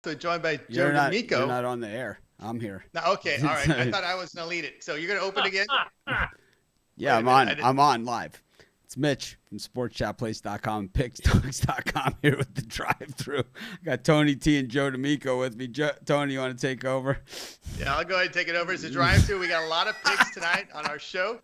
So joined by Joe You're not. You're D'Amico. not on the air. I'm here. No, okay, all right. I thought I was going to lead it. So you're going to open again? Yeah, Wait a I'm minute. on. I'm on live. It's Mitch from sportschatplace.com, pigsdogs.com here with the drive-through. I got Tony T and Joe D'Amico with me. Tony, you want to take over? Yeah, I'll go ahead and take it over. It's a drive-through. We got a lot of picks tonight on our show.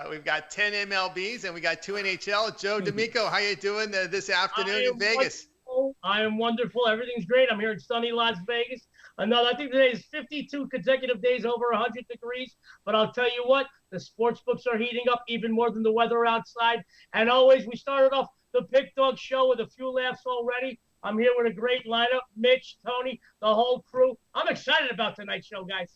We've got 10 MLBs and we got 2 NHL. Joe D'Amico, how you doing this afternoon in Vegas? Wonderful. I am wonderful. Everything's great. I'm here in sunny Las Vegas. I think today is 52 consecutive days over 100 degrees. But I'll tell you what, the sports books are heating up even more than the weather outside. And always, we started off the Pick Dog Show with a few laughs already. I'm here with a great lineup. Mitch, Tony, the whole crew. I'm excited about tonight's show, guys.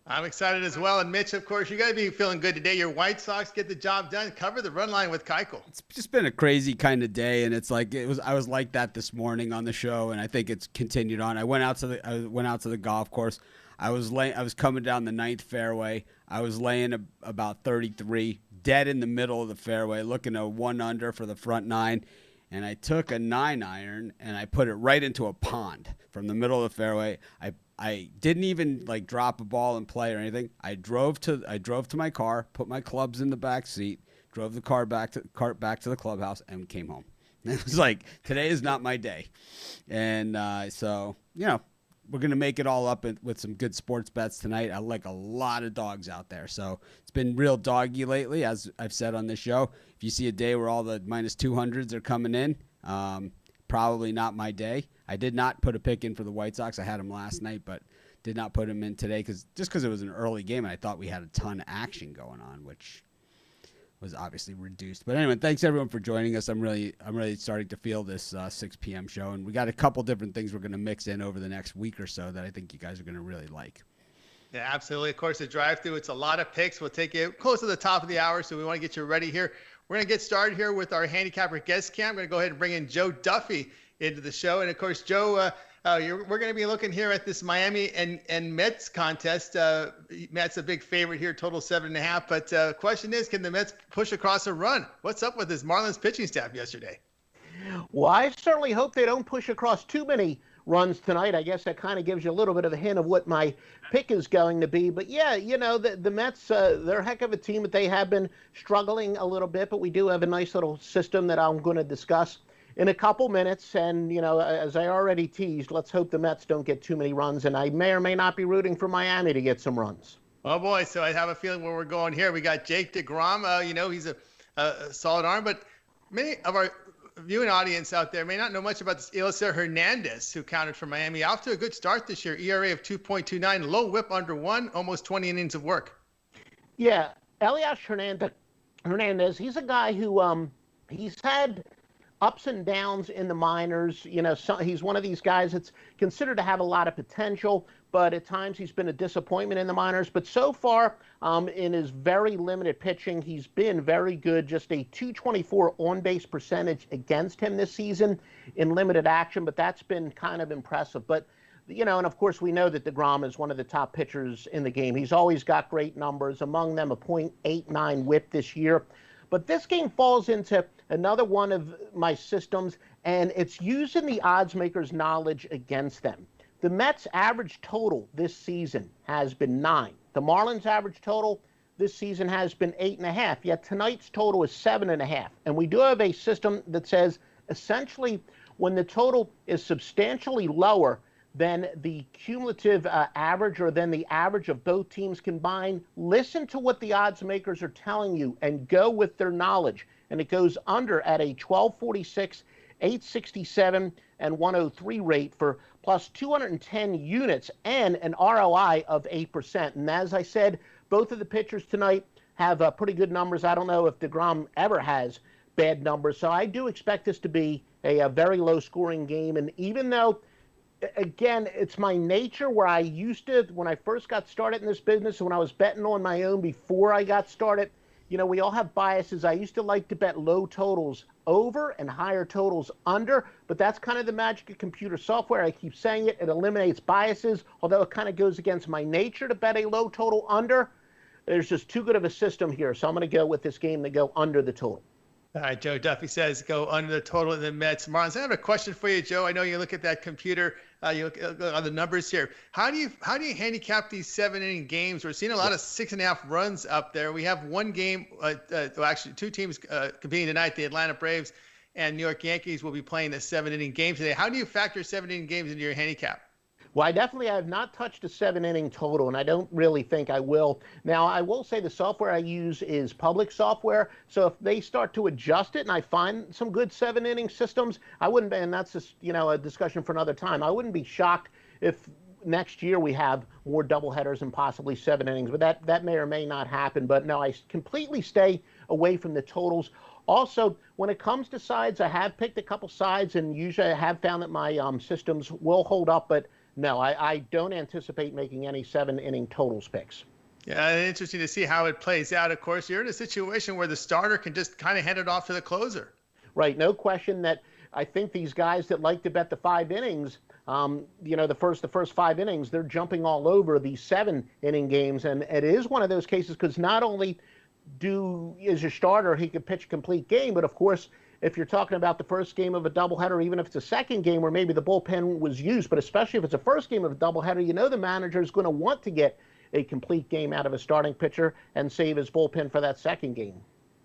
I'm excited as well. And Mitch, of course, you got to be feeling good today. Your White Sox get the job done. Cover the run line with Keuchel. It's just been a crazy kind of day, and I was like that this morning on the show, and I think it's continued on. I went out to the golf course. I was coming down the ninth fairway. I was laying about 33, dead in the middle of the fairway, looking at 1 under for the front 9. And I took a 9-iron and I put it right into a pond from the middle of the fairway. I didn't even drop a ball and play or anything. I drove to my car, put my clubs in the back seat, drove the cart back to the clubhouse, and came home. And it was like, today is not my day. And so we're gonna make it all up with some good sports bets tonight. I like a lot of dogs out there, so it's been real doggy lately, as I've said on this show. If you see a day where all the minus 200s are coming in, probably not my day. I did not put a pick in for the White Sox. I had them last night, but did not put them in today because it was an early game and I thought we had a ton of action going on, which was obviously reduced. But anyway, thanks everyone for joining us. I'm really starting to feel this 6 p.m. show, and we got a couple different things we're going to mix in over the next week or so that I think you guys are going to really like. Yeah, absolutely. Of course, the drive-through, it's a lot of picks. We'll take you close to the top of the hour, so we want to get you ready here. We're going to get started here with our handicapper guest cam. I'm going to go ahead and bring in Joe Duffy into the show. And, of course, Joe, we're going to be looking here at this Miami and Mets contest. Mets a big favorite here, total 7.5. But the question is, can the Mets push across a run? What's up with this Marlins pitching staff yesterday? Well, I certainly hope they don't push across too many runs tonight. I guess that kind of gives you a little bit of a hint of what my pick is going to be. But yeah, the Mets, they're a heck of a team, but they have been struggling a little bit. But we do have a nice little system that I'm going to discuss in a couple minutes. And, as I already teased, let's hope the Mets don't get too many runs. And I may or may not be rooting for Miami to get some runs. Oh, boy. So I have a feeling where we're going here. We got Jake DeGrom. He's a solid arm. But many of our viewing audience out there may not know much about this Elieser Hernandez, who counted for Miami. Off to a good start this year. ERA of 2.29, low whip under 1, almost 20 innings of work. Yeah, Elieser Hernandez, he's a guy who he's had ups and downs in the minors. He's one of these guys that's considered to have a lot of potential, but at times he's been a disappointment in the minors. But so far, in his very limited pitching, he's been very good. Just a 224 on-base percentage against him this season in limited action, but that's been kind of impressive. But, and of course we know that DeGrom is one of the top pitchers in the game. He's always got great numbers, among them a .89 whip this year. But this game falls into another one of my systems, and it's using the odds makers' knowledge against them. The Mets' average total this season has been 9. The Marlins' average total this season has been 8.5, yet tonight's total is 7.5. And we do have a system that says, essentially, when the total is substantially lower than the cumulative average or than the average of both teams combined, listen to what the odds makers are telling you and go with their knowledge. And it goes under at a 1246, 867, and 103 rate for plus 210 units and an ROI of 8%. And as I said, both of the pitchers tonight have pretty good numbers. I don't know if DeGrom ever has bad numbers. So I do expect this to be a very low-scoring game. And even though, again, it's my nature where I used to, when I first got started in this business, when I was betting on my own before I got started, we all have biases. I used to like to bet low totals over and higher totals under, but that's kind of the magic of computer software. I keep saying it. It eliminates biases, although it kind of goes against my nature to bet a low total under. There's just too good of a system here, so I'm going to go with this game to go under the total. All right, Joe Duffy says go under the total in the Mets. Marlins, I have a question for you, Joe. I know you look at that computer, you look at the numbers here. How do you handicap these 7-inning games? We're seeing a lot of 6.5 runs up there. We have one game, well, actually 2 teams competing tonight. The Atlanta Braves and New York Yankees will be playing a 7-inning game today. How do you factor 7-inning games into your handicap? Well, I definitely have not touched a 7-inning total, and I don't really think I will. Now, I will say the software I use is public software, so if they start to adjust it and I find some good 7-inning systems, I wouldn't be, and that's just, a discussion for another time. I wouldn't be shocked if next year we have more doubleheaders and possibly 7 innings, but that may or may not happen. But no, I completely stay away from the totals. Also, when it comes to sides, I have picked a couple sides, and usually I have found that my systems will hold up, but no, I don't anticipate making any 7-inning totals picks. Yeah, interesting to see how it plays out. Of course, you're in a situation where the starter can just kind of hand it off to the closer. Right. No question that I think these guys that like to bet the 5 innings, the first 5 innings, they're jumping all over these 7-inning games. And it is one of those cases because not only is your starter, he could pitch a complete game, but of course, if you're talking about the first game of a doubleheader, even if it's a second game where maybe the bullpen was used, but especially if it's a first game of a doubleheader, the manager is going to want to get a complete game out of a starting pitcher and save his bullpen for that second game.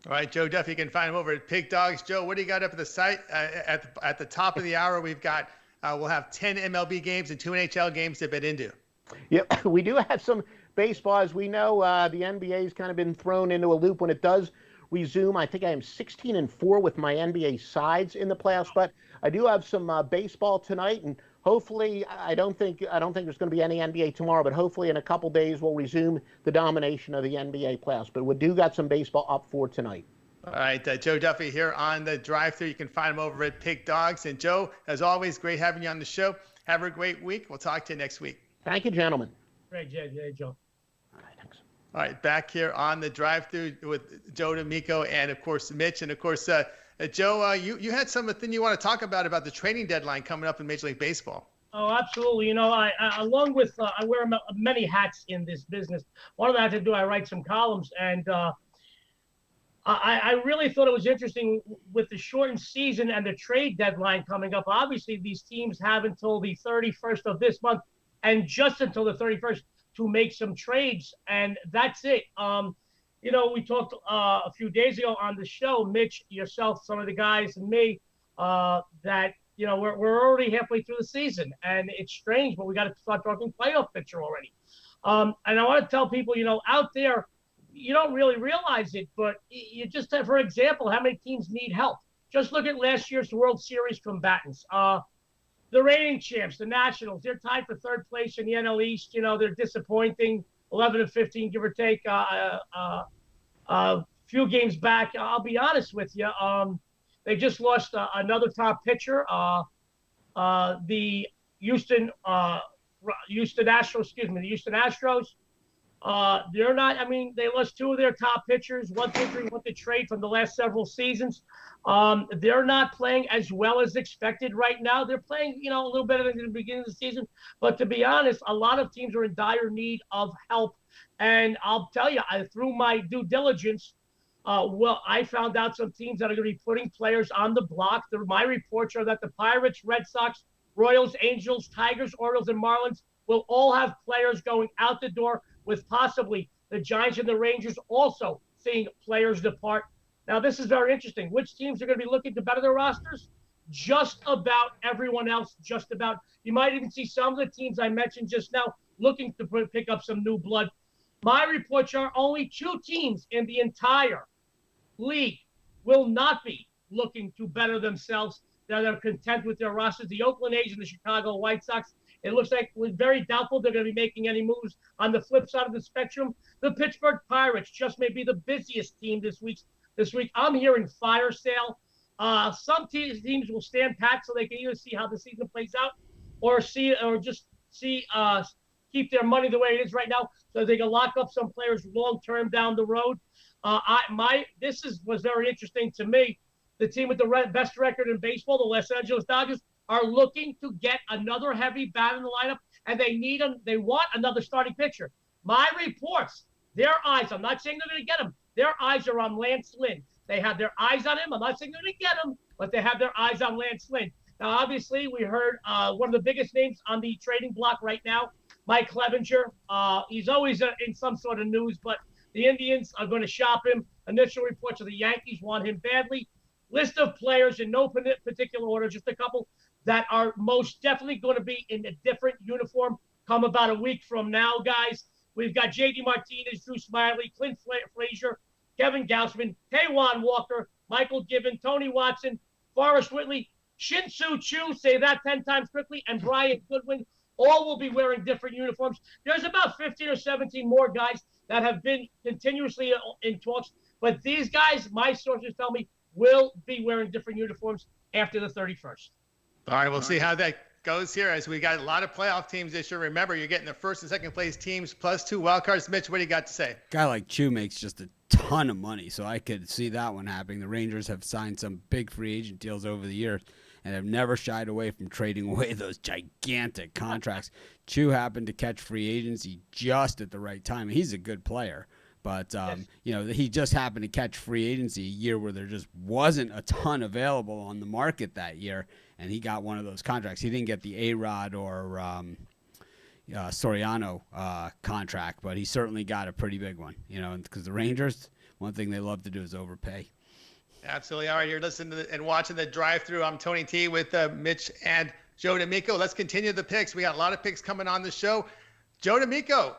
All right, Joe Duffy, you can find him over at Pig Dogs. Joe, what do you got up at the site? At the top of the hour, we've got we'll have 10 MLB games and 2 NHL games to bet into. Yep, we do have some baseball. As we know, the NBA has kind of been thrown into a loop when it does resume. I think I am 16-4 with my NBA sides in the playoffs, but I do have some baseball tonight, and hopefully, I don't think there's going to be any NBA tomorrow, but hopefully in a couple days we'll resume the domination of the NBA playoffs. But we do got some baseball up for tonight. All right, Joe Duffy here on the drive-thru. You can find him over at Pig Dogs. And Joe, as always, great having you on the show. Have a great week. We'll talk to you next week. Thank you, gentlemen. Great, Joe. All right, thanks. All right, back here on the drive-thru with Joe D'Amico and, of course, Mitch. And, of course, Joe, you had something you want to talk about the trading deadline coming up in Major League Baseball. Oh, absolutely. I along with I wear many hats in this business. One of the hats I do, I write some columns, and I really thought it was interesting with the shortened season and the trade deadline coming up. Obviously, these teams have until the 31st of this month and just until the 31st to make some trades, and that's it. We talked a few days ago on the show, Mitch, yourself, some of the guys, and me, that we're already halfway through the season, and it's strange, but we got to start talking playoff picture already. And I want to tell people, out there, you don't really realize it, but you just have, for example, how many teams need help. Just look at last year's World Series combatants. The reigning champs, the Nationals, they're tied for third place in the NL East. They're disappointing, 11-15, give or take, a few games back. I'll be honest with you. They just lost another top pitcher, the Houston Astros. They're not. They lost 2 of their top pitchers. One pitcher went to trade from the last several seasons. They're not playing as well as expected right now. They're playing, a little better than the beginning of the season. But to be honest, a lot of teams are in dire need of help. And I'll tell you, through my due diligence, I found out some teams that are going to be putting players on the block. My reports are that the Pirates, Red Sox, Royals, Angels, Tigers, Orioles, and Marlins will all have players going out the door, with possibly the Giants and the Rangers also seeing players depart. Now, this is very interesting. Which teams are going to be looking to better their rosters? Just about everyone else, just about. You might even see some of the teams I mentioned just now looking to pick up some new blood. My reports are only 2 teams in the entire league will not be looking to better themselves, that are content with their rosters. The Oakland A's and the Chicago White Sox. It looks like we're very doubtful they're going to be making any moves. On the flip side of the spectrum, the Pittsburgh Pirates just may be the busiest team this week. I'm hearing fire sale. Some teams will stand pat so they can either see how the season plays out, or keep their money the way it is right now, so they can lock up some players long term down the road. Was very interesting to me. The team with the best record in baseball, the Los Angeles Dodgers, are looking to get another heavy bat in the lineup, and they want another starting pitcher. My reports, their eyes, I'm not saying they're going to get him, their eyes are on Lance Lynn. They have their eyes on him. I'm not saying they're going to get him, but they have their eyes on Lance Lynn. Now, obviously, we heard one of the biggest names on the trading block right now, Mike Clevenger. He's always in some sort of news, but the Indians are going to shop him. Initial reports of the Yankees want him badly. List of players in no particular order, just a couple that are most definitely going to be in a different uniform come about a week from now, guys. We've got J.D. Martinez, Drew Smiley, Clint Frazier, Kevin Gausman, Taijuan Walker, Michael Gibbon, Tony Watson, Forrest Whitley, Shin-Soo Choo, say that 10 times quickly, and Brian Goodwin. All will be wearing different uniforms. There's about 15 or 17 more guys that have been continuously in talks. But these guys, my sources tell me, will be wearing different uniforms after the 31st. All right, we'll see how that goes here as we got a lot of playoff teams this year. Remember, you're getting the first and second place teams plus 2 wild cards. Mitch, what do you got to say? Guy like Chu makes just a ton of money, so I could see that one happening. The Rangers have signed some big free agent deals over the years and have never shied away from trading away those gigantic contracts. Chu happened to catch free agency just at the right time. He's a good player. But, yes. He just happened to catch free agency a year where there just wasn't a ton available on the market that year, and he got one of those contracts. He didn't get the A-Rod or Soriano contract, but he certainly got a pretty big one, because the Rangers, one thing they love to do is overpay. Absolutely. All right, you're listening to and watching the drive-through. I'm Tony T with Mitch and Joe D'Amico. Let's continue the picks. We got a lot of picks coming on the show. Joe D'Amico.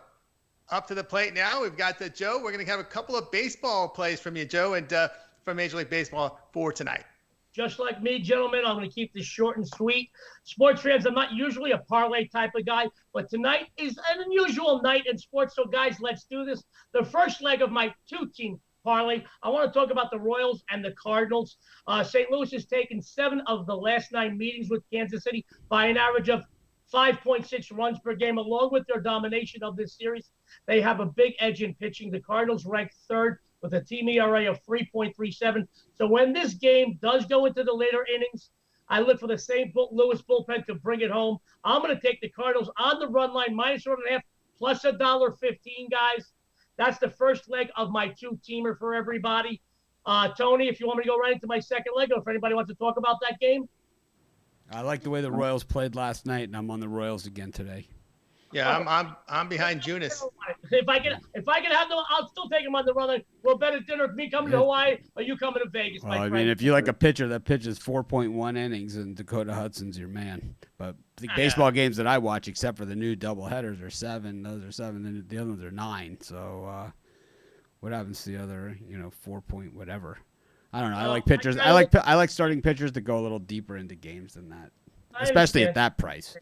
Up to the plate now. We've got Joe. We're going to have a couple of baseball plays from you, Joe, and from Major League Baseball for tonight. Just like me, gentlemen, I'm going to keep this short and sweet. Sports fans, I'm not usually a parlay type of guy, but tonight is an unusual night in sports. So, guys, let's do this. The first leg of my 2-team parlay, I want to talk about the Royals and the Cardinals. St. Louis has taken 7 of the last 9 meetings with Kansas City by an average of 5.6 runs per game, along with their domination of this series. They have a big edge in pitching. The Cardinals rank 3rd with a team ERA of 3.37. So when this game does go into the later innings, I look for the St. Louis bullpen to bring it home. I'm going to take the Cardinals on the run line, -1.5, plus $1.15, guys. That's the first leg of my 2-teamer for everybody. Tony, if you want me to go right into my second leg, or if anybody wants to talk about that game. I like the way the Royals played last night, and I'm on the Royals again today. Yeah, I'm behind Junis. If I can have them, I'll still take them on the run. We'll bet a dinner. Me coming to Hawaii, or you coming to Vegas, my friend. I mean, if you like a pitcher that pitches 4.1 innings, and Dakota Hudson's your man. But the baseball games that I watch, except for the new doubleheaders, are 7. Those are 7, and the other ones are 9. So what happens to the other, 4 point whatever? I don't know. I like pitchers. I like starting pitchers to go a little deeper into games than that, especially at that price.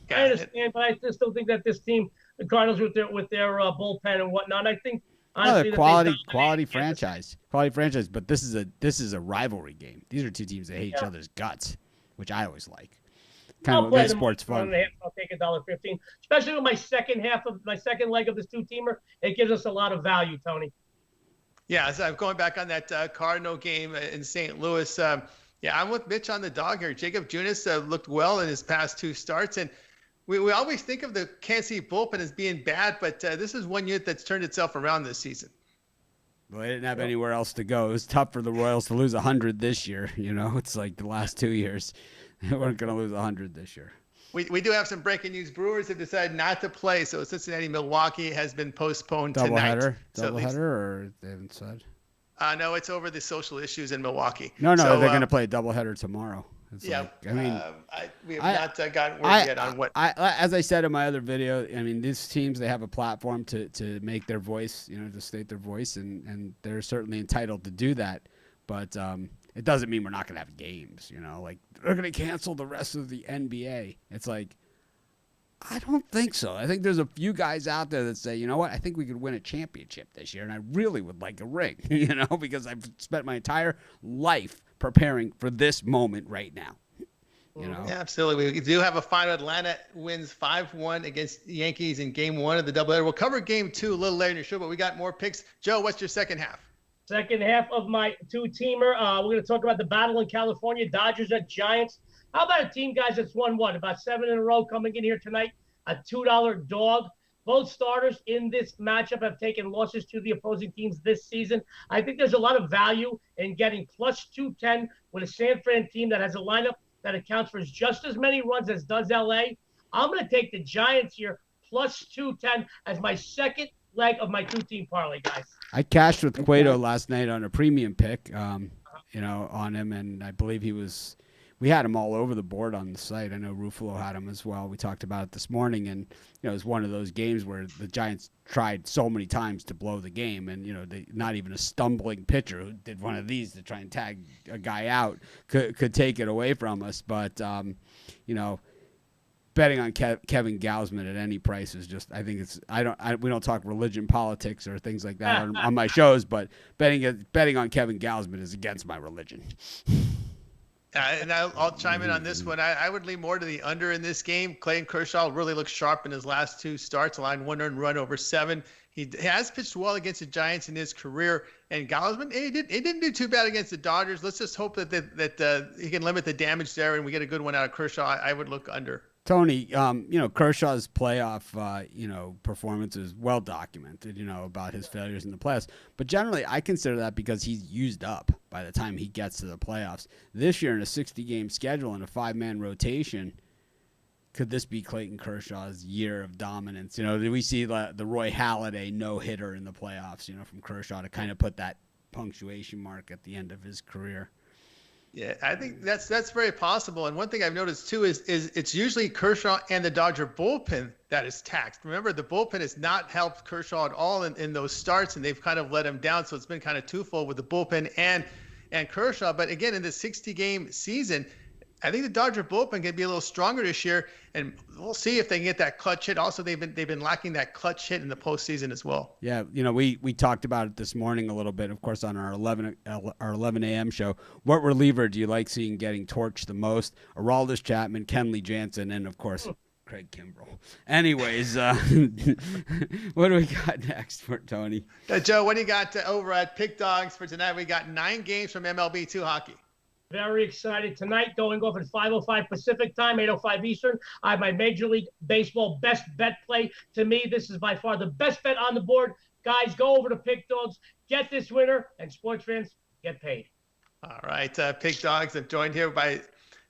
I understand, but I just don't think that this team, the Cardinals, with their bullpen and whatnot, I think honestly, quality franchise. But this is a rivalry game. These are 2 teams that hate each other's guts, which I always like. Kind of what makes sports fun. I'll take $1.15, especially with my second leg of this 2-teamer. It gives us a lot of value, Tony. Yeah, so I'm going back on that Cardinal game in St. Louis. I'm with Mitch on the dog here. Jacob Junis looked well in his past 2 starts, and we always think of the Kansas City bullpen as being bad, but this is one unit that's turned itself around this season. Well, they didn't have anywhere else to go. It was tough for the Royals to lose 100 this year. It's like the last 2 years. They weren't going to lose 100 this year. We do have some breaking news. Brewers have decided not to play, so Cincinnati-Milwaukee has been postponed tonight. Doubleheader, or they haven't said? No, it's over the social issues in Milwaukee. No, they're going to play a doubleheader tomorrow. We have not gotten word yet on what. As I said in my other video, I mean, these teams, they have a platform to make their voice, to state their voice, and they're certainly entitled to do that. But it doesn't mean we're not going to have games, like they're going to cancel the rest of the NBA. It's like, I don't think so. I think there's a few guys out there that say, you know what, I think we could win a championship this year, and I really would like a ring, because I've spent my entire life preparing for this moment right now. Yeah, absolutely. We do have a final. Atlanta wins 5-1 against the Yankees in Game 1 of the doubleheader. We'll cover Game 2 a little later in your show, but we got more picks. Joe, what's your second half? Second half of my 2-teamer. We're going to talk about the battle in California, Dodgers at Giants. How about a team, guys, that's won, about 7 in a row coming in here tonight? A $2 dog. Both starters in this matchup have taken losses to the opposing teams this season. I think there's a lot of value in getting plus 210 with a San Fran team that has a lineup that accounts for just as many runs as does LA. I'm going to take the Giants here plus 210 as my second leg of my 2-team parlay, guys. I cashed with Cueto last night on a premium pick, on him, and I believe we had him all over the board on the site. I know Ruffalo had him as well. We talked about it this morning, and it was one of those games where the Giants tried so many times to blow the game, and not even a stumbling pitcher who did one of these to try and tag a guy out could take it away from us. But betting on Kevin Gausman at any price is just, I think we don't talk religion, politics, or things like that on my shows, but betting on Kevin Gausman is against my religion. And I'll chime in on this one. I would lean more to the under in this game. Clayton Kershaw really looks sharp in his last 2 starts, allowing 1 earned run over 7. He has pitched well against the Giants in his career. And Gausman, he didn't do too bad against the Dodgers. Let's just hope that he can limit the damage there and we get a good one out of Kershaw. I would look under. Tony, Kershaw's playoff, performance is well documented, about his failures in the playoffs. But generally, I consider that because he's used up by the time he gets to the playoffs. This year in a 60-game schedule and a 5-man rotation, could this be Clayton Kershaw's year of dominance? Did we see the Roy Halladay no-hitter in the playoffs, from Kershaw to kind of put that punctuation mark at the end of his career? Yeah, I think that's very possible. And one thing I've noticed too is it's usually Kershaw and the Dodger bullpen that is taxed. Remember, the bullpen has not helped Kershaw at all in those starts, and they've kind of let him down. So it's been kind of twofold with the bullpen and Kershaw. But again, in the 60-game season, I think the Dodger bullpen can be a little stronger this year, and we'll see if they can get that clutch hit. Also, they've been lacking that clutch hit in the postseason as well. Yeah, we talked about it this morning a little bit, of course, on our 11 a.m. show. What reliever do you like seeing getting torched the most? Aroldis Chapman, Kenley Jansen, and of course Craig Kimbrell. Anyways, what do we got next for Tony? Joe, what do you got over at Pick Dogs for tonight? We got 9 games from MLB 2 hockey. Very excited tonight, going off at 5:05 Pacific time, 8:05 Eastern. I have my Major League Baseball best bet play. To me, this is by far the best bet on the board. Guys, go over to Pick Dogs, get this winner, and sports fans, get paid. All right, Pick Dogs. I'm joined here by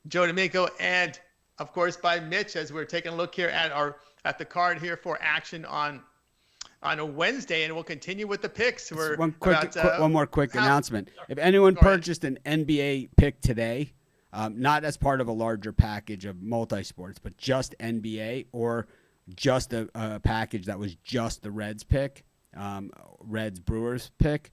Joe D'Amico and, of course, by Mitch as we're taking a look here at the card here for action on a Wednesday, and we'll continue with the picks. One more quick announcement. If anyone purchased an NBA pick today, not as part of a larger package of multi-sports, but just NBA or just a package that was just the Reds pick, Reds-Brewers pick,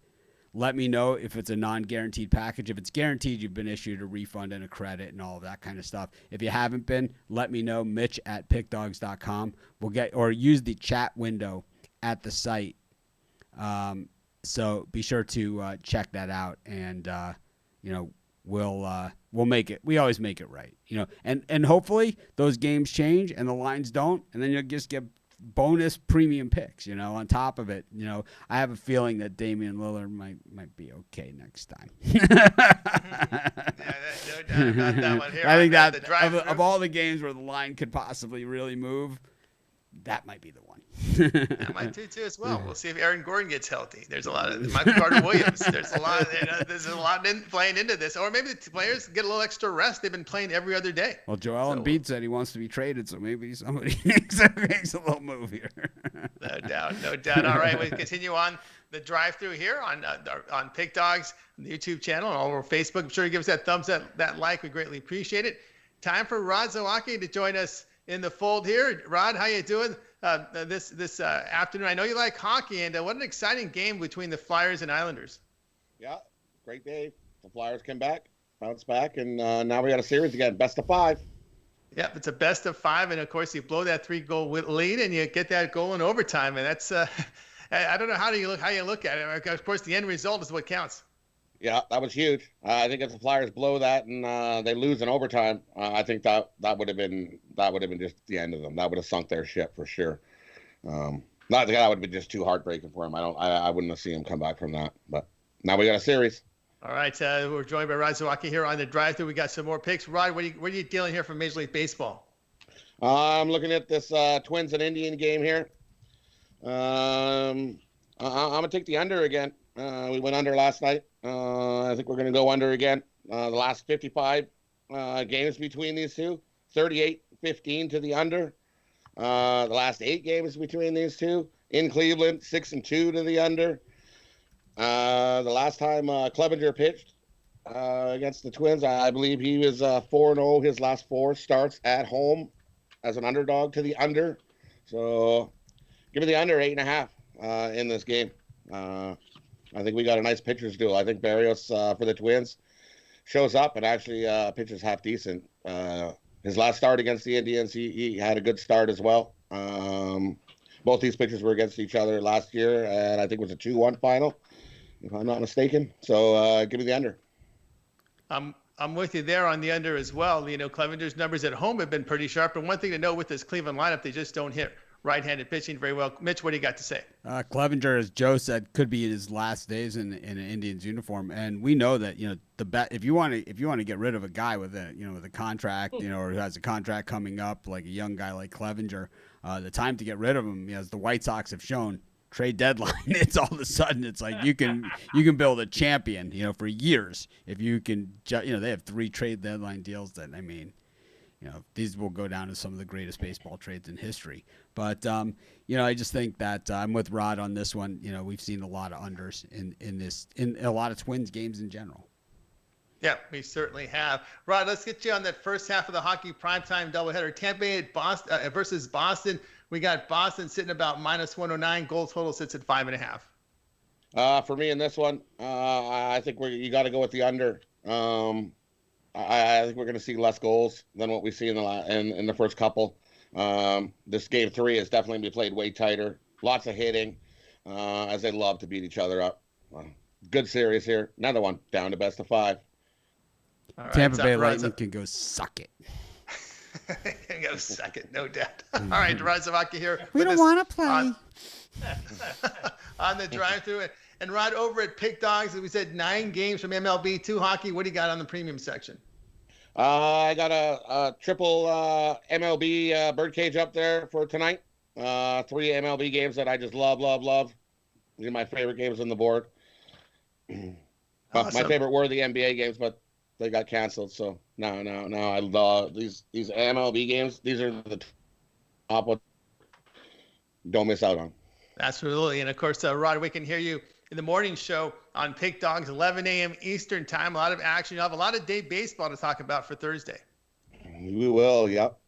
let me know if it's a non-guaranteed package. If it's guaranteed, you've been issued a refund and a credit and all of that kind of stuff. If you haven't been, let me know, Mitch@pickdogs.com. Or use the chat window at the site. So be sure to check that out, and we'll make it. We always make it right, and hopefully those games change and the lines don't, and then you'll just get bonus premium picks, on top of it. I have a feeling that Damian Lillard might be okay next time. Yeah, no doubt about that one here. I think that of all the games where the line could possibly really move, that might be the one. I might too as well. We'll see if Aaron Gordon gets healthy. There's a lot of Michael Carter-Williams. There's a lot. There's a lot playing into this, or maybe the players get a little extra rest. They've been playing every other day. Well, Joel Embiid said he wants to be traded, so maybe somebody makes a little move here. No doubt. All right, we continue on the drive-through here on Pick Dogs, the YouTube channel, and all over Facebook. I'm sure you give us that thumbs up, that like. We greatly appreciate it. Time for Rod Zawacki to join us in the fold here. Rod, how you doing this afternoon? I know you like hockey, and what an exciting game between the Flyers and Islanders. Yeah, great day. The Flyers came back, bounced back, and now we got a series again, best of 5. Yep, it's a best of 5, and of course you blow that 3-goal lead, and you get that goal in overtime, and that's I don't know how you look at it. Of course, the end result is what counts. Yeah, that was huge. I think if the Flyers blow that and they lose in overtime, I think that would have been just the end of them. That would have sunk their ship for sure. Not that would have been just too heartbreaking for them. I wouldn't have seen him come back from that. But now we got a series. All right, we're joined by Rod Zawacki here on the drive-through. We got some more picks. Rod, what are you dealing here from Major League Baseball? I'm looking at this Twins and Indian game here. I'm gonna take the under again. We went under last night. I think we're gonna go under again. The last 55 games between these two, 38-15 to the under. The last 8 games between these two in Cleveland, 6-2 to the under. The last time Clevenger pitched against the Twins, I believe he was 4-0 his last 4 starts at home as an underdog to the under. So give me the under 8.5 in this game. I think we got a nice pitcher's duel. I think Barrios for the Twins shows up and actually pitches half decent. His last start against the Indians, he had a good start as well. Both these pitchers were against each other last year, and I think it was a 2-1 final, if I'm not mistaken. So give me the under. I'm with you there on the under as well. You know, Clevenger's numbers at home have been pretty sharp. And one thing to know with this Cleveland lineup, they just don't hit right-handed pitching very well. Mitch, what do you got to say? Clevenger, as Joe said, could be in his last days in an Indians uniform, and we know that if you want to get rid of a guy with a contract, or who has a contract coming up, like a young guy like Clevenger, the time to get rid of him, as the White Sox have shown, trade deadline, it's all of a sudden it's like you can build a champion, for years if you can. They have 3 trade deadline deals that these will go down as some of the greatest baseball trades in history. But, I just think that I'm with Rod on this one. We've seen a lot of unders in a lot of Twins games in general. Yeah, we certainly have. Rod, let's get you on that first half of the hockey primetime doubleheader. Tampa Bay at Boston versus Boston. We got Boston sitting about -109. Goal total sits at 5.5. For me in this one, I think you got to go with the under. I think we're going to see less goals than what we see in the first couple. This game 3 is definitely going to be played way tighter. Lots of hitting, as they love to beat each other up. Good series here. Another one down to best of 5. All right, Tampa Bay Lightning can go suck it. Can go suck it, no doubt. All right, Rod Zavaki here. We don't want to play. On the drive-through. And Rod, over at Pick Dogs, as we said, 9 games from MLB, 2 hockey. What do you got on the premium section? I got a triple MLB birdcage up there for tonight. 3 MLB games that I just love. These are my favorite games on the board. Awesome. My favorite were the NBA games, but they got canceled. So no, I love these MLB games. These are the top ones. Don't miss out on. Absolutely. And of course, Rod, we can hear you in the morning show on Pick Dogs, 11 a.m. Eastern time. A lot of action. You'll have a lot of day baseball to talk about for Thursday. We will, yep.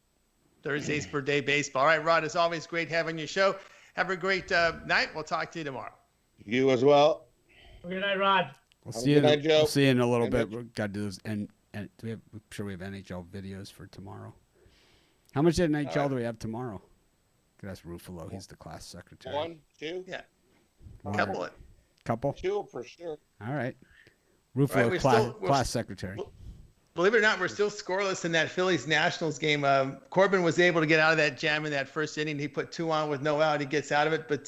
Thursdays for day baseball. All right, Rod, it's always great having your show. Have a great night. We'll talk to you tomorrow. You as well. Good night, Rod. We'll see you in a little bit. We've got to do this. And I'm sure we have NHL videos for tomorrow. How much NHL do we have tomorrow? Could ask Ruffalo. He's the class secretary. 1, 2? Yeah. Couple? 2 for sure. All right. Ruffalo, right, class secretary. Believe it or not, we're still scoreless in that Phillies-Nationals game. Corbin was able to get out of that jam in that first inning. He put 2 on with no out. He gets out of it, but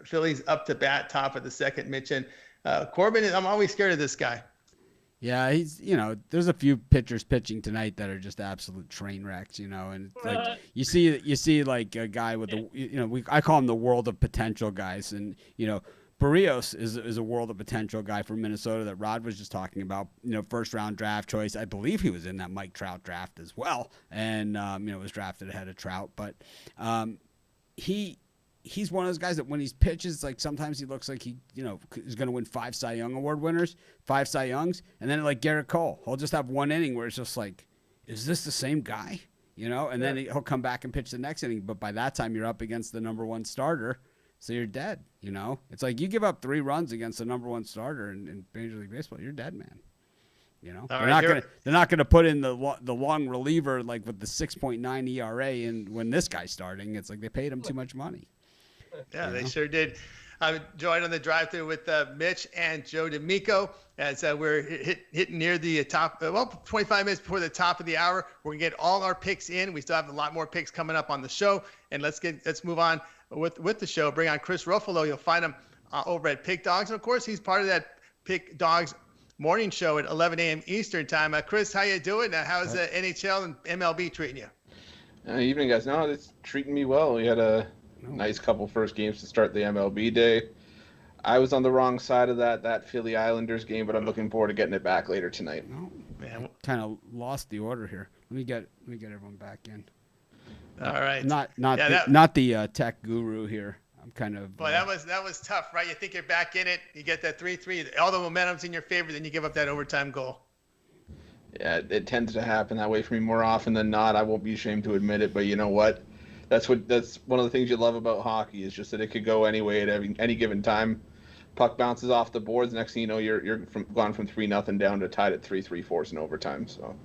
Phillies up to bat, top of the second, Mitch. And Corbin, I'm always scared of this guy. Yeah, he's, there's a few pitchers pitching tonight that are just absolute train wrecks, and like you see like a guy with I call him the world of potential guys, and Barrios is a world of potential guy from Minnesota that Rod was just talking about, first round draft choice. I believe he was in that Mike Trout draft as well, and was drafted ahead of Trout, but he's one of those guys that when he pitches, like sometimes he looks like he, is going to win 5 Cy Young Award winners, 5 Cy Youngs, and then like Garrett Cole, he'll just have one inning where it's just like, is this the same guy? And then he'll come back and pitch the next inning, but by that time you're up against the number 1 starter, so you're dead. It's like you give up 3 runs against the number 1 starter in Major League Baseball, you're dead, man. They're not gonna put in the long reliever like with the 6.9 ERA, and when this guy's starting, it's like they paid him too much money. Yeah, they sure did. I'm joined on the drive-through with Mitch and Joe D'Amico as we're hitting near the top. 25 minutes before the top of the hour. We're gonna get all our picks in. We still have a lot more picks coming up on the show, and let's move on with the show. Bring on Chris Ruffalo. You'll find him over at Pick Dogs, and of course, he's part of that Pick Dogs morning show at 11 a.m. Eastern time. Chris, how you doing? How's NHL and MLB treating you? Evening, guys. No, it's treating me well. We had a Nice couple first games to start the MLB day. I was on the wrong side of that Philly Islanders game, but I'm looking forward to getting it back later tonight. No, man, kind of lost the order here. Let me get everyone back in. All right. Not the tech guru here. I'm kind of. Boy, that was tough, right? You think you're back in it, you get that 3-3, all the momentum's in your favor, then you give up that overtime goal. Yeah, it tends to happen that way for me more often than not. I won't be ashamed to admit it, but you know what? That's one of the things you love about hockey is just that it could go any way at any given time. Puck bounces off the boards. Next thing you know, you're gone from 3-0 down to tied at 3-3, forced in overtime. So.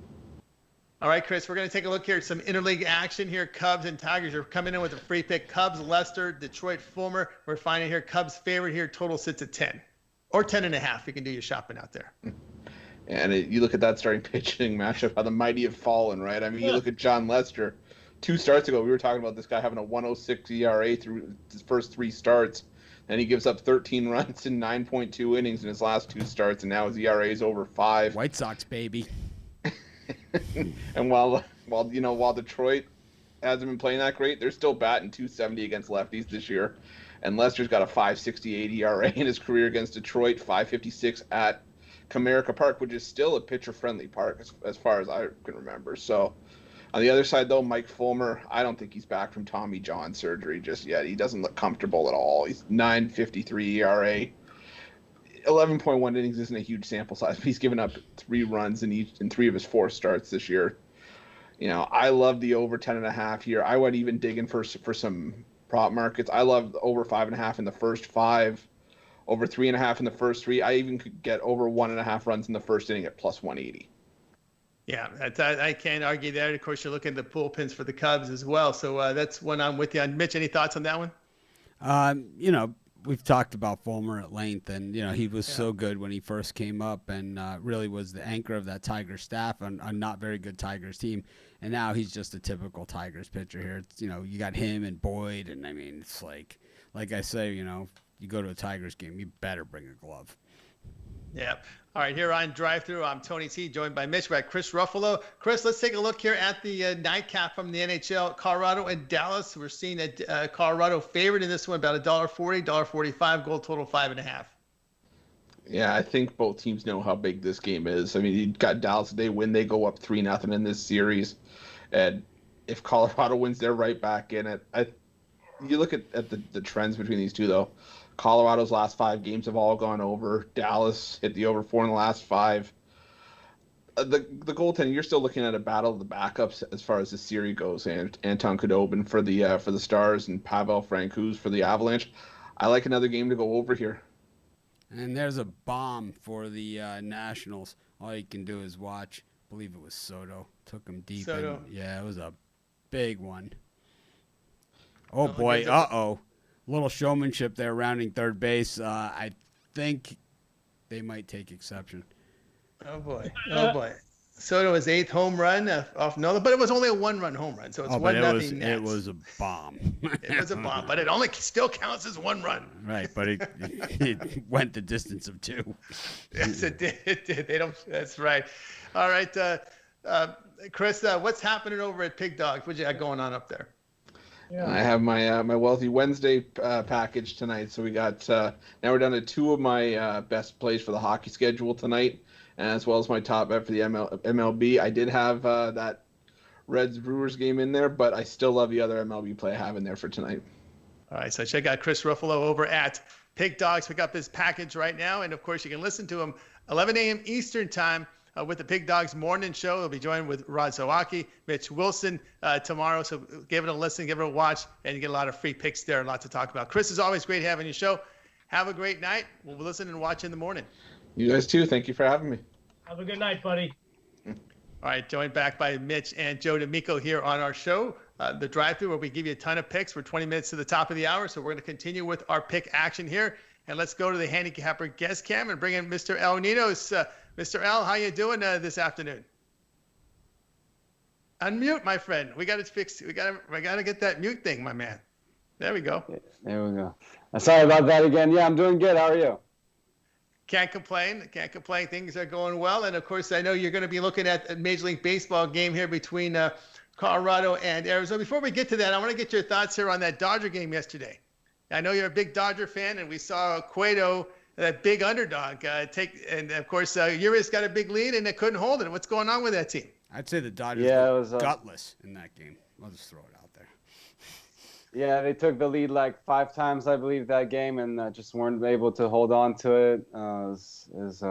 All right, Chris, we're going to take a look here at some interleague action here. Cubs and Tigers are coming in with a free pick. Cubs, Leicester, Detroit, Fulmer. We're finding here Cubs favorite here. Total sits at 10 or 10.5. You can do your shopping out there. And you look at that starting pitching matchup, how the mighty have fallen, right? I mean, you look at John Lester. 2 starts ago, we were talking about this guy having a 1.06 ERA through his first 3 starts. And he gives up 13 runs in 9.2 innings in his last 2 starts, and now his ERA is over 5. White Sox, baby. And while Detroit hasn't been playing that great, they're still batting .270 against lefties this year. And Lester's got a 5.68 ERA in his career against Detroit, 5.56 at Comerica Park, which is still a pitcher-friendly park as far as I can remember. So on the other side, though, Mike Fulmer, I don't think he's back from Tommy John surgery just yet. He doesn't look comfortable at all. He's 9.53 ERA. 11.1 innings isn't a huge sample size, but he's given up 3 runs in 3 of his 4 starts this year. You know, I love the over 10.5 here. I went even digging for some prop markets. I love the over 5.5 in the first 5, over 3.5 in the first 3. I even could get over 1.5 runs in the first inning at plus 180. Yeah, I can't argue that. Of course, you're looking at the bullpens for the Cubs as well. So that's one I'm with you on. Mitch, any thoughts on that one? You know, we've talked about Fulmer at length, and you know he was so good when he first came up, and really was the anchor of that Tigers staff on a not very good Tigers team. And now he's just a typical Tigers pitcher here. It's, you know, you got him and Boyd, and I mean, it's like I say, you know, you go to a Tigers game, you better bring a glove. Yeah. All right, here on Drive Thru, I'm Tony T, joined by Mitch. We're at Chris Ruffalo. Chris, let's take a look here at the nightcap from the NHL. Colorado and Dallas. We're seeing that Colorado favored in this one, about $1.40, $1.45, goal total 5.5. Yeah, I think both teams know how big this game is. I mean, you got Dallas, they win, they go up 3-0 in this series. And if Colorado wins, they're right back in it. You look at the trends between these two, though. Colorado's last 5 games have all gone over. Dallas hit the over 4 in the last 5. The goaltending, you're still looking at a battle of the backups as far as the series goes. And Anton Khudobin for the Stars and Pavel Francouz for the Avalanche. I like another game to go over here. And there's a bomb for the Nationals. All you can do is watch. I believe it was Soto. Took him deep. Soto. Yeah, it was a big one. Oh, boy. Uh-oh. Little showmanship there rounding third base. I think they might take exception. Oh, boy. Oh, boy. Soto his 8th home run off Nola, but it was only a 1-run home run, so it's 1-0 Nats. It was a bomb. It was a bomb, but it only still counts as 1 run. Right, but it went the distance of 2. Yes, it did. It did. They don't. That's right. All right, Chris, what's happening over at Pig Dogs? What you got going on up there? Yeah. I have my my Wealthy Wednesday package tonight, so we got now we're down to 2 of my best plays for the hockey schedule tonight, as well as my top bet for the MLB. I did have that Reds Brewers game in there, but I still love the other MLB play I have in there for tonight. All right, so check out Chris Ruffalo over at Pig Dogs. Pick up his package right now, and of course you can listen to him 11 a.m. Eastern time. With the Pig Dogs Morning Show. He'll be joined with Rod Zawacki, Mitch Wilson tomorrow. So give it a listen, give it a watch, and you get a lot of free picks there, a lot to talk about. Chris, is always great having your show. Have a great night. We'll listen and watch in the morning. You guys too. Thank you for having me. Have a good night, buddy. All right, joined back by Mitch and Joe D'Amico here on our show, The Drive Thru, where we give you a ton of picks. We're 20 minutes to the top of the hour, so we're going to continue with our pick action here. And let's go to the handicapper guest cam and bring in Mr. El Ninos. Mr. L, how you doing this afternoon? Unmute, my friend. We got to fix. We got to get that mute thing, my man. There we go. There we go. Sorry about that again. Yeah, I'm doing good. How are you? Can't complain. Can't complain. Things are going well. And of course, I know you're going to be looking at a Major League Baseball game here between Colorado and Arizona. Before we get to that, I want to get your thoughts here on that Dodger game yesterday. I know you're a big Dodger fan, and we saw Cueto, that big underdog, and of course, Urias got a big lead, and they couldn't hold it. What's going on with that team? I'd say the Dodgers were gutless in that game. I'll just throw it out there. Yeah, they took the lead like 5 times, I believe, that game, and just weren't able to hold on to it. It was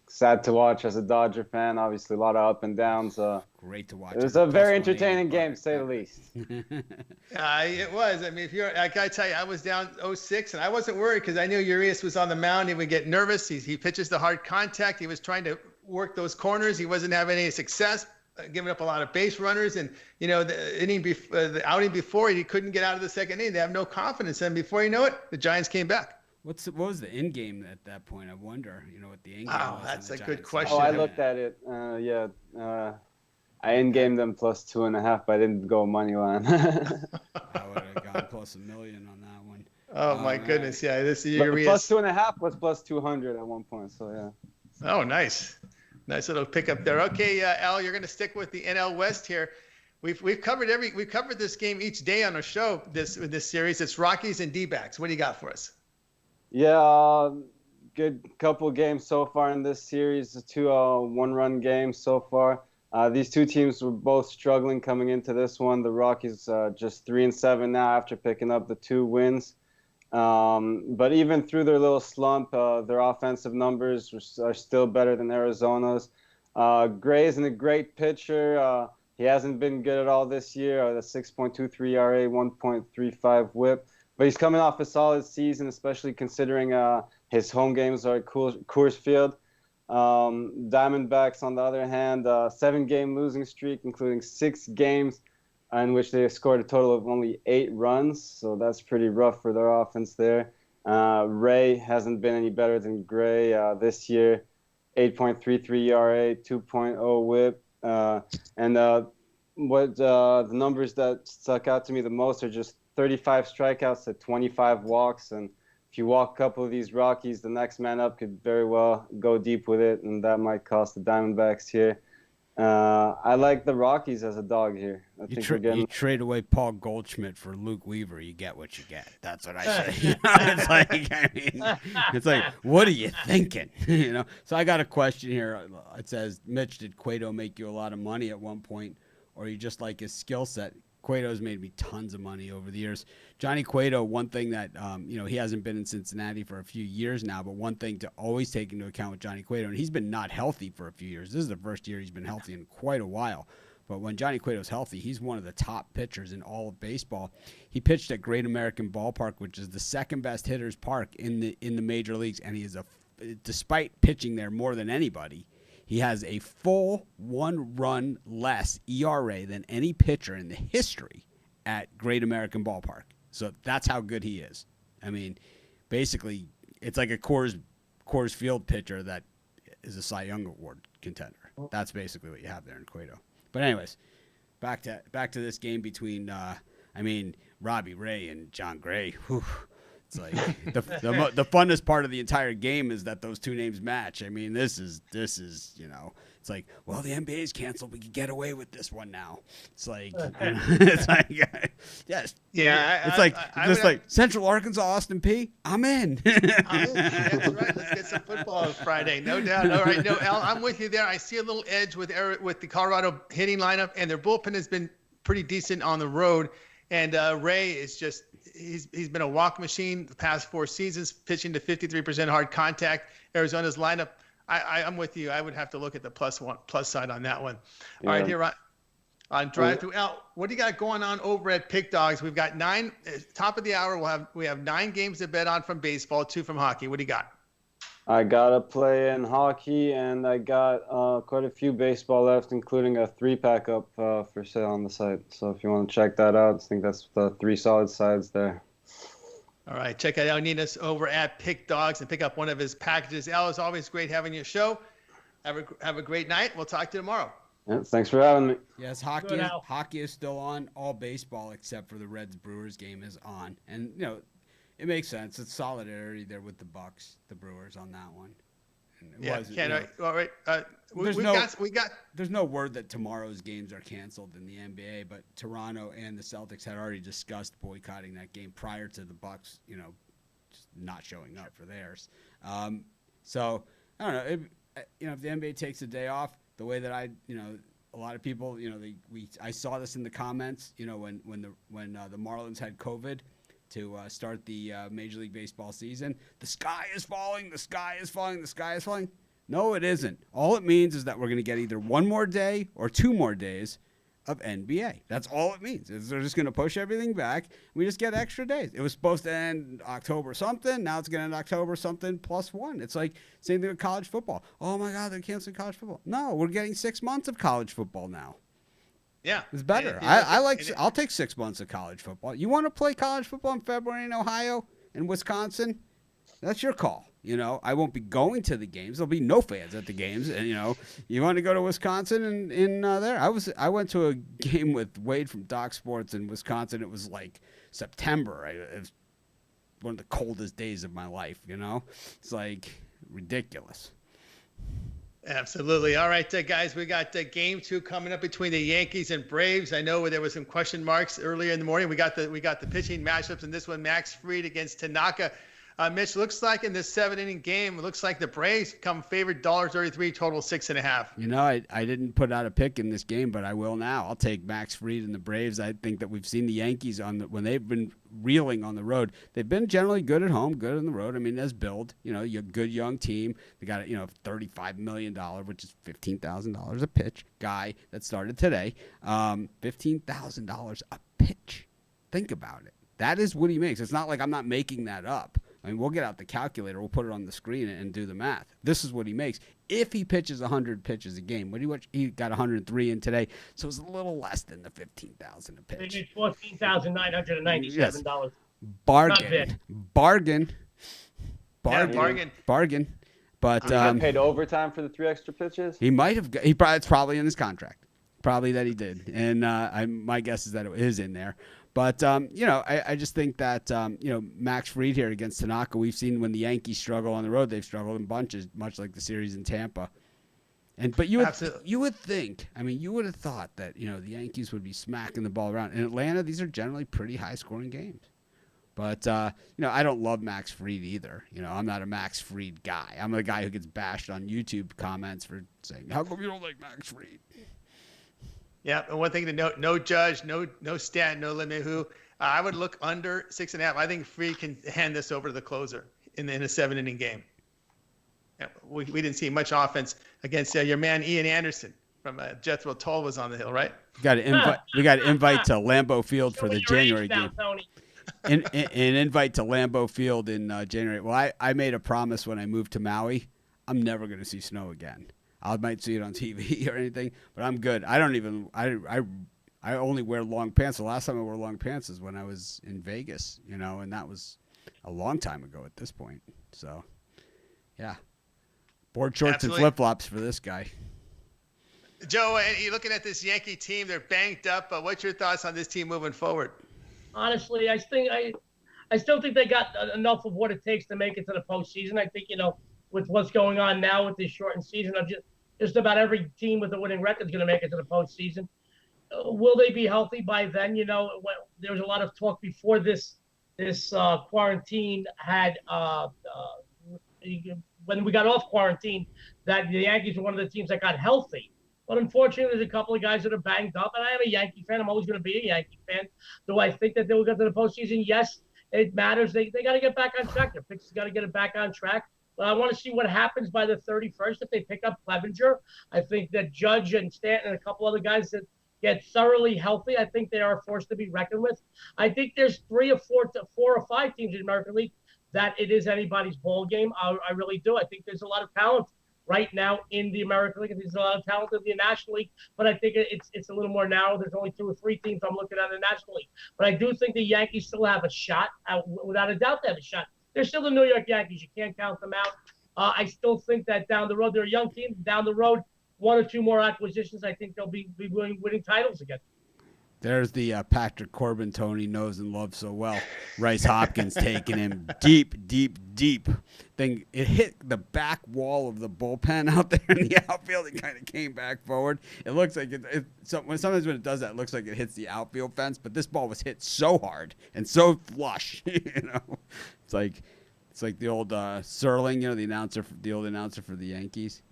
sad to watch as a Dodger fan. Obviously, a lot of up and downs. Great to watch. It was a very entertaining game, to say the least. It was. I mean, I gotta tell you, I was down 0-6, and I wasn't worried because I knew Urias was on the mound. He would get nervous. He pitches the hard contact. He was trying to work those corners. He wasn't having any success, giving up a lot of base runners. And the outing before, he couldn't get out of the second inning. They have no confidence. And before you know it, the Giants came back. What was the end game at that point? I wonder. What the end game was. Oh, that's a good good question. Oh, I looked at it. I in-gamed them plus 2.5, but I didn't go money line. I would have gone plus $1 million on that one. Oh my goodness, yeah. This is Urias. Plus 2.5 was plus 200 at one point. So yeah. Oh, nice little pickup there. Okay, Al, you're going to stick with the NL West here. We've covered this game each day on our show this series. It's Rockies and D-backs. What do you got for us? Yeah, good couple games so far in this series. 2 one-run games so far. These two teams were both struggling coming into this one. The Rockies just 3-7 now after picking up the 2 wins. But even through their little slump, their offensive numbers are still better than Arizona's. Gray isn't a great pitcher. He hasn't been good at all this year. The 6.23 ERA, 1.35 WHIP. But he's coming off a solid season, especially considering his home games are at Coors Field. Diamondbacks, on the other hand, 7-game losing streak, including 6 games in which they scored a total of only 8 runs. So that's pretty rough for their offense there. Ray hasn't been any better than Gray this year. 8.33 ERA, 2.0 WHIP. The numbers that stuck out to me the most are just 35 strikeouts to 25 walks. And if you walk a couple of these Rockies, the next man up could very well go deep with it, and that might cost the Diamondbacks here. I like the Rockies as a dog here. You trade away Paul Goldschmidt for Luke Weaver, you get what you get. That's what I say. It's like, what are you thinking? So I got a question here. It says, Mitch, did Cueto make you a lot of money at one point, or you just like his skill set? Cueto's made me tons of money over the years. Johnny Cueto, one thing that, he hasn't been in Cincinnati for a few years now, but one thing to always take into account with Johnny Cueto, and he's been not healthy for a few years. This is the first year he's been healthy in quite a while. But when Johnny Cueto's healthy, he's one of the top pitchers in all of baseball. He pitched at Great American Ballpark, which is the second best hitters park in the major leagues, and he is despite pitching there more than anybody, he has a full 1 run less ERA than any pitcher in the history at Great American Ballpark. So that's how good he is. I mean, basically, it's like a Coors Field pitcher that is a Cy Young Award contender. That's basically what you have there in Cueto. But anyways, back to this game between, Robbie Ray and John Gray. Whew. It's like the funnest part of the entire game is that those two names match. I mean, this is it's like, well, the NBA's canceled. We can get away with this one now. It's like, it's like, yes, yeah. It's like Central Arkansas, Austin P. I'm in. That's right. Let's get some football on Friday, no doubt. All right, no, Al, I'm with you there. I see a little edge with the Colorado hitting lineup, and their bullpen has been pretty decent on the road. And Ray is just he's been a walk machine the past 4 seasons, pitching to 53% hard contact. Arizona's lineup, I'm with you. I would have to look at the plus side on that one. Yeah. All right, here on Drive Through. Al, what do you got going on over at Pick Dogs? We've got 9 top of the hour. We have 9 games to bet on from baseball, 2 from hockey. What do you got? I got a play in hockey, and I got quite a few baseball left, including a 3-pack up for sale on the site. So if you want to check that out, I think that's the 3 solid sides there. All right, check out Al Ninas over at Pick Dogs and pick up one of his packages. Al, it's always great having your show. Have a great night. We'll talk to you tomorrow. Yeah, thanks for having me. Yes, hockey is still on. All baseball except for the Reds-Brewers game is on, and it makes sense. It's solidarity there with the Bucks, the Brewers on that one. It Yeah, wasn't, can't. All right. There's We got. There's no word that tomorrow's games are canceled in the NBA, but Toronto and the Celtics had already discussed boycotting that game prior to the Bucks, just not showing up for theirs. So I don't know. If the NBA takes a day off, the way that a lot of people, I saw this in the comments, when the Marlins had COVID to start the Major League Baseball season. The sky is falling. The sky is falling. The sky is falling. No, it isn't. All it means is that we're going to get either one more day or 2 more days of NBA. That's all it means. They're just going to push everything back. We just get extra days. It was supposed to end October something. Now it's going to end October something +1. It's like same thing with college football. Oh my God, they're canceling college football. No, we're getting 6 months of college football now. Yeah, it's better. I'll take 6 months of college football. You want to play college football in February in Ohio and Wisconsin? That's your call. I won't be going to the games. There'll be no fans at the games. And, you want to go to Wisconsin and there. I went to a game with Wade from Doc Sports in Wisconsin. It was like September. It was one of the coldest days of my life, It's like ridiculous. Absolutely. All right, guys, we got game 2 coming up between the Yankees and Braves. I know there was some question marks earlier in the morning. We got the pitching matchups in this one. Max Fried against Tanaka. Mitch, looks like in this 7-inning game, it looks like the Braves come favored $1.33, total 6.5. I didn't put out a pick in this game, but I will now. I'll take Max Fried and the Braves. I think that we've seen the Yankees when they've been reeling on the road. They've been generally good at home, good on the road. I mean, as build, you're a good young team. They got $35 million, which is $15,000 a pitch guy that started today. $15,000 a pitch. Think about it. That is what he makes. It's not like I'm not making that up. I mean, we'll get out the calculator. We'll put it on the screen and do the math. This is what he makes. If he pitches 100 pitches a game, he got 103 in today, so it's a little less than the $15,000 a pitch. It's $14,997. Yes. Bargain. Bargain. But he got paid overtime for the 3 extra pitches. He might have. It's probably in his contract. Probably that he did, and my guess is that it is in there. But, I just think that, Max Fried here against Tanaka, we've seen when the Yankees struggle on the road, they've struggled in bunches, much like the series in Tampa. But you would think, you would have thought that, the Yankees would be smacking the ball around. In Atlanta, these are generally pretty high-scoring games. But, I don't love Max Fried either. I'm not a Max Fried guy. I'm a guy who gets bashed on YouTube comments for saying, how come you don't like Max Fried? Yeah, and one thing to note: no Judge, no Stanton, no LeMahieu. I would look under 6.5. I think Fried can hand this over to the closer in a 7-inning game. Yeah, we didn't see much offense against your man Ian Anderson from Jethro Tull was on the hill, right? We got an invite to Lambeau Field for the January game. An invite to Lambeau Field in January. Well, I made a promise when I moved to Maui. I'm never going to see snow again. I might see it on TV or anything, but I'm good. I only wear long pants. The last time I wore long pants is when I was in Vegas, and that was a long time ago at this point. So, yeah. Board shorts Absolutely. And flip-flops for this guy. Joe, you're looking at this Yankee team. They're banged up. But what's your thoughts on this team moving forward? Honestly, I still think they got enough of what it takes to make it to the postseason. I think, with what's going on now with this shortened season, just about every team with a winning record is going to make it to the postseason. Will they be healthy by then? There was a lot of talk before this quarantine had when we got off quarantine that the Yankees were one of the teams that got healthy. But unfortunately, there's a couple of guys that are banged up, and I am a Yankee fan. I'm always going to be a Yankee fan. Do I think that they will get to the postseason? Yes, it matters. They got to get back on track. Their pitchers got to get it back on track. But I want to see what happens by the 31st if they pick up Clevenger. I think that Judge and Stanton and a couple other guys that get thoroughly healthy, I think they are a force to be reckoned with. I think there's 4 or 5 teams in the American League that it is anybody's ball game. I really do. I think there's a lot of talent right now in the American League. There's a lot of talent in the National League, but I think it's a little more narrow. There's only 2 or 3 teams I'm looking at in the National League. But I do think the Yankees still have a shot. Without a doubt, they have a shot. They're still the New York Yankees. You can't count them out. I still think that down the road, they're a young team. Down the road, 1 or 2 more acquisitions, I think they'll be winning titles again. There's the Patrick Corbin Tony knows and loves so well. Bryce Hopkins taking him deep. Then it hit the back wall of the bullpen out there in the outfield. It kind of came back forward. It looks like sometimes when it does that, it looks like it hits the outfield fence. But this ball was hit so hard and so flush. It's like the old Serling, the old announcer for the Yankees.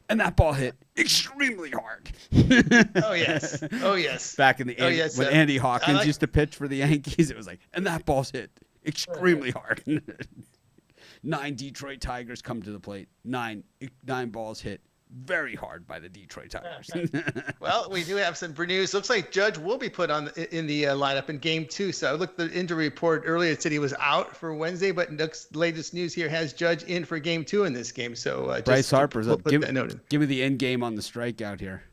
And that ball hit extremely hard. Oh yes. Back in the when Andy Hawkins used to pitch for the Yankees, it was like, and that ball's hit extremely hard. 9 Detroit Tigers come to the plate. 9 balls hit very hard by the Detroit Tigers. Well, we do have some news. Looks like Judge will be put in the lineup in Game 2. So I looked at the injury report earlier. It said he was out for Wednesday, but latest news here has Judge in for Game 2 in this game. So Bryce Harper's up. Give me the end game on the strikeout here.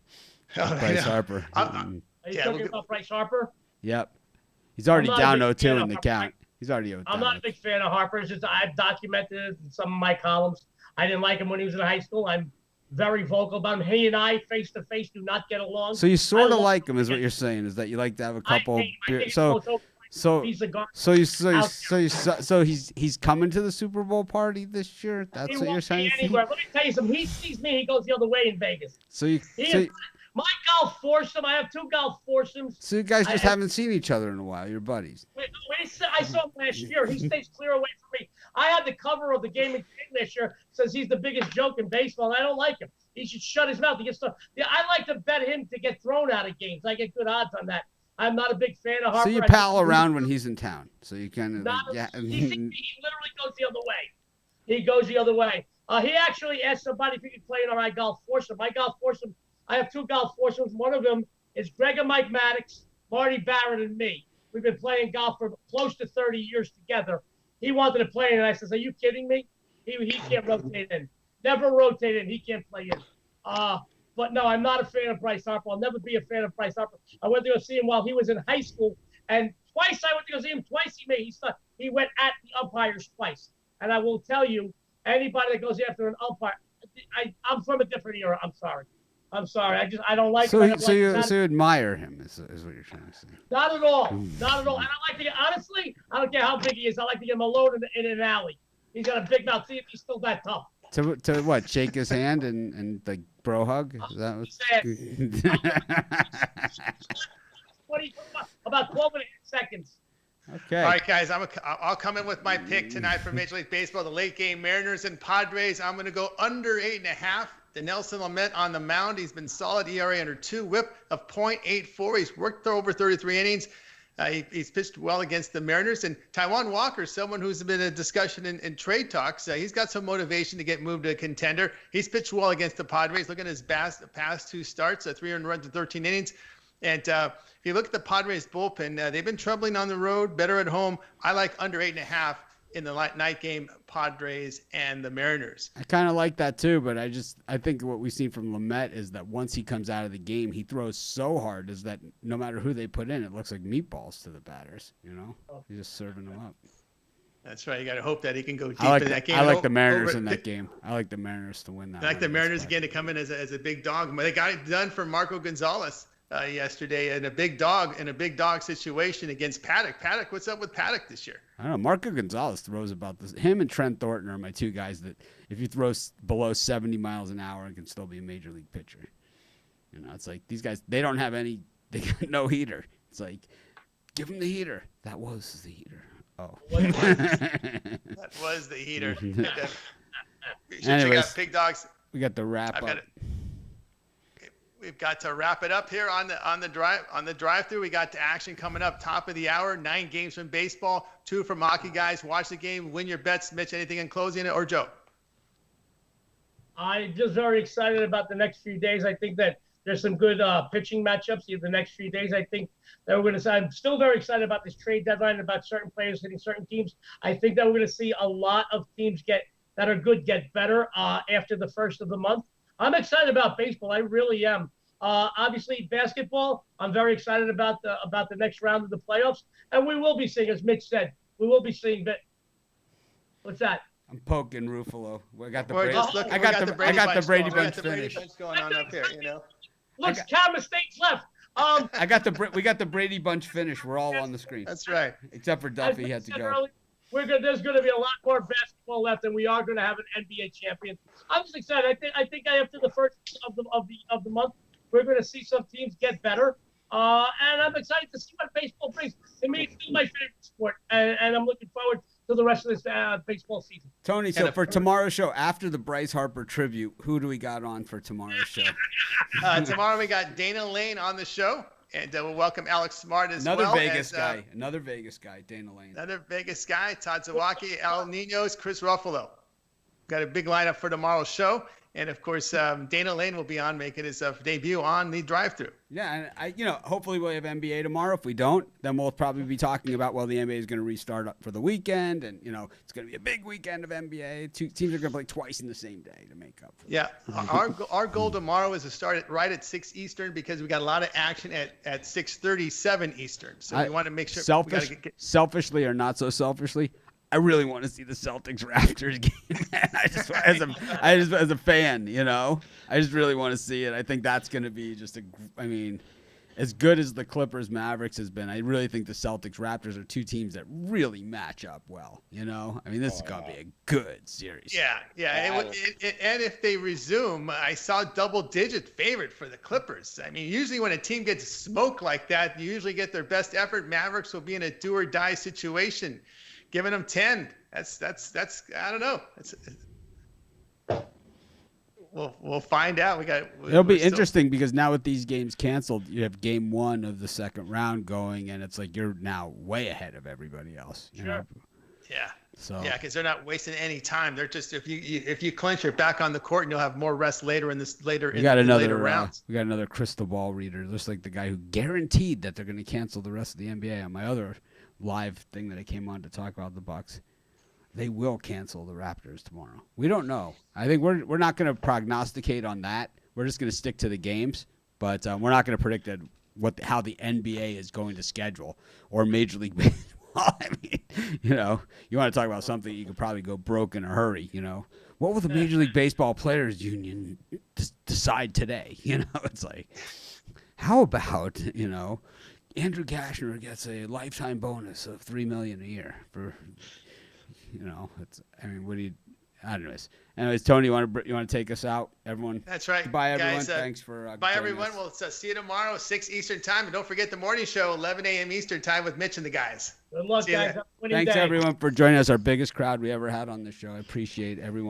Bryce Harper. Are you talking about Bryce Harper? Yep. He's already down 0-2 in the count. He's already down. I'm not a big fan of Harper. It's just I've documented it in some of my columns. I didn't like him when he was in high school. I'm very vocal about him. He and I, face to face, do not get along. So you sort of like him, is what you're saying? Is that you like to have a couple? So he's coming to the Super Bowl party this year. That's what you're saying. Anywhere. Let me tell you something. He sees me, he goes the other way in Vegas. My golf foursome. I have 2 golf foursomes. So you guys just haven't seen each other in a while. You're buddies. I saw him last year. He stays clear away from me. I had the cover of the Game of Game last year. Says he's the biggest joke in baseball, and I don't like him. He should shut his mouth. He gets I like to bet him to get thrown out of games. I get good odds on that. I'm not a big fan of Harper. So you pal around when he's in town. So you kind of he literally goes the other way. He goes the other way. He actually asked somebody if he could play in my golf foursome. My golf foursome. I have 2 golf foursomes. One of them is Greg and Mike Maddox, Marty Barrett, and me. We've been playing golf for close to 30 years together. He wanted to play in, and I said, "Are you kidding me? He can't rotate in. Never rotate in. He can't play in." But no, I'm not a fan of Bryce Harper. I'll never be a fan of Bryce Harper. I went to go see him while he was in high school, and twice I went to go see him. Twice he went at the umpires twice. And I will tell you, anybody that goes after an umpire, I'm from a different era. I'm sorry. I don't like him. So you admire him, is what you're trying to say. Not at all. Not at all. And I like to get, honestly, I don't care how big he is. I like to get him alone in an alley. He's got a big mouth. See if he's still that tough. To what? Shake his hand and like bro hug? Is that what are you talking about? About 12 and a half seconds. Okay. All right, guys. I'll come in with my pick tonight for Major League Baseball. The late game Mariners and Padres. I'm going to go under 8.5. The Nelson Lamet on the mound. He's been solid. ERA under 2. WHIP of .84. He's worked over 33 innings. He's pitched well against the Mariners. And Taijuan Walker, someone who's been a discussion in trade talks, he's got some motivation to get moved to a contender. He's pitched well against the Padres. Look at his past 2 starts, 300 runs in 13 innings. And if you look at the Padres bullpen, they've been troubling on the road, better at home. I like under 8.5 in the night game, Padres and the Mariners. I kind of like that too, but I think what we've seen from Lamet is that once he comes out of the game, he throws so hard is that no matter who they put in, it looks like meatballs to the batters. He's just serving them up. That's right. You got to hope that he can go deep in that game. I like the Mariners in that game. I like the Mariners to win that. I like the Mariners again to come in as a big dog. They got it done for Marco Gonzalez yesterday in a big dog situation against Paddock. Paddock, what's up with Paddock this year? I don't know. Marco Gonzalez throws about this. Him and Trent Thornton are my 2 guys that if you throw below 70 miles an hour, it can still be a major league pitcher. It's like these guys, they don't have they got no heater. It's like, give them the heater. That was the heater. Oh. That was the heater. Anyways, got big dogs. We got the wrap up. We've got to wrap it up here on the drive-through. We got the action coming up, top of the hour. 9 games from baseball, 2 from hockey. Guys, watch the game, win your bets. Mitch, anything in closing or Joe? I'm just very excited about the next few days. I think that there's some good pitching matchups in the next few days. I think that we're going to. I'm still very excited about this trade deadline, about certain players hitting certain teams. I think that we're going to see a lot of teams that are good get better after the first of the month. I'm excited about baseball. I really am. Obviously, basketball, I'm very excited about the next round of the playoffs. And we will be seeing, as Mitch said, what's that? I'm poking Ruffalo. I got the Brady Bunch Bunch going on up here, Look, camera stage left. We got the Brady Bunch finish. We're all on the screen. That's right. Except for Duffy had to go. There's going to be a lot more basketball left, and we are going to have an NBA champion. I'm just excited. I think after the first of the month, we're going to see some teams get better. And I'm excited to see what baseball brings. To me, it's still my favorite sport, and I'm looking forward to the rest of this baseball season. Tony, so for tomorrow's show, after the Bryce Harper tribute, who do we got on for tomorrow's show? Tomorrow we got Dana Lane on the show, and we'll welcome Alex Smart as Another well. Vegas guy, Dana Lane. Another Vegas guy, Todd Zawacki, El Ninos, Chris Ruffalo. Got a big lineup for tomorrow's show. And of course, Dana Lane will be on making his debut on the drive-thru. Yeah, and hopefully we'll have NBA tomorrow. If we don't, then we'll probably be talking about the NBA is going to restart up for the weekend, and it's going to be a big weekend of NBA. Two teams are going to play twice in the same day to make up. Yeah, our goal tomorrow is to start right at 6 Eastern because we got a lot of action at 6:37 Eastern. So we want to make sure. Selfishly or not so selfishly, I really want to see the Celtics Raptors game. I just as a fan, I just really want to see it. I think that's going to be as good as the Clippers Mavericks has been. I really think the Celtics Raptors are two teams that really match up well. This is going to be a good series. Yeah. And if they resume, I saw double-digit favorite for the Clippers. Usually when a team gets smoked like that, you usually get their best effort. Mavericks will be in a do-or-die situation. Giving them 10. That's I don't know. We'll find out. It'll be interesting because now with these games canceled, you have game 1 of the second round going, and it's like you're now way ahead of everybody else. Sure. Yeah. So because they're not wasting any time. They're just if you clinch, you're back on the court, and you'll have more rest later in the later rounds. We got another crystal ball reader, just like the guy who guaranteed that they're going to cancel the rest of the NBA on my other live thing that I came on to talk about the Bucks. They will cancel the Raptors tomorrow. We don't know. I think we're not going to prognosticate on that. We're just going to stick to the games, but we're not going to predict how the NBA is going to schedule or Major League Baseball. You want to talk about something you could probably go broke in a hurry. What will the Major League Baseball Players Union decide today? It's like, how about Andrew Gashner gets a lifetime bonus of $3 million a year for, what do you? Anyways, Tony, you want to take us out? Everyone. That's right. Goodbye, everyone. Guys, Thanks for. Bye, everyone. We'll see you tomorrow, 6 Eastern time, and don't forget the morning show, 11 a.m. Eastern time with Mitch and the guys. Good luck, guys. Thanks, everyone, for joining us. Our biggest crowd we ever had on the show. I appreciate everyone.